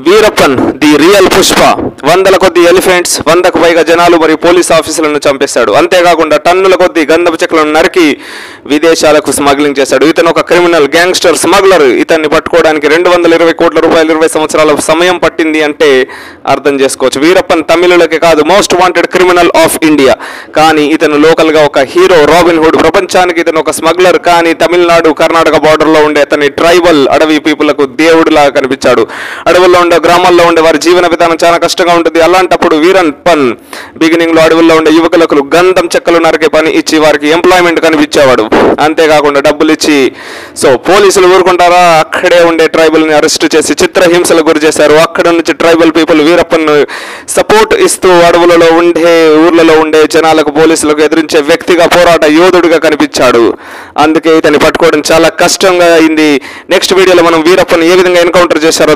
Veerappan the real Pushpa. వందల కొద్ది elephants, 100కు పైగా జనాలు మరియు పోలీస్ ఆఫీసులను చంపేశాడు. అంతేకాకుండా టన్నుల కొద్ది గంధపు చెక్కలను నరికి విదేశాలకు స్మగ్లింగ్ చేశాడు. ఇతను ఒక క్రిమినల్ గ్యాంగ్స్టర్ స్మగ్లర్. ఇతన్ని పట్టుకోవడానికి 220 కోట్ల రూపాయలు 20 సంవత్సరాల సమయం పట్టింది అంటే అర్థం చేసుకోవచ్చు. వీరప్పన్ తమిళులకే కాదు most wanted criminal of India. కానీ ఇతను లోకల్గా ఒక హీరో, రాబిన్ హుడ్. ప్రపంచానికి ఇతను ఒక స్మగ్లర్. కానీ తమిళనాడు కర్ణాటక బార్డర్లో ఉండే అతని ట్రైబల్ అడవి పీపుల్కు దేవుడిలాగా కనిపించాడు. అడవుల్లో ఉండే, గ్రామాల్లో ఉండే వారి జీవన విధానం చాలా కష్టంగా ఉంటుంది. అలాంటప్పుడు వీరప్పన్ బిగినింగ్ లో అడవుల్లో ఉండే యువకులకు గంధం చెక్కలు నరికే పని ఇచ్చి వారికి ఎంప్లాయ్మెంట్ కనిపించేవాడు. అంతేకాకుండా డబ్బులు ఇచ్చి పోలీసులు ఊరుకుంటారా, అక్కడే ఉండే ట్రైబల్ ని అరెస్ట్ చేసి చిత్రహింసలకు గురి చేశారు. అక్కడ నుంచి ట్రైబల్ పీపుల్ వీరప్పన్ సపోర్ట్ ఇస్తూ అడవులలో ఉండే, ఊర్లలో ఉండే జనాలకు, పోలీసులకు ఎదిరించే వ్యక్తిగా, పోరాట యోధుడిగా కనిపించాడు. అందుకే ఇతన్ని పట్టుకోవడం చాలా కష్టంగా అయింది. నెక్స్ట్ వీడియోలో మనం వీరప్పన్ ఏ విధంగా ఎన్కౌంటర్ చేశారో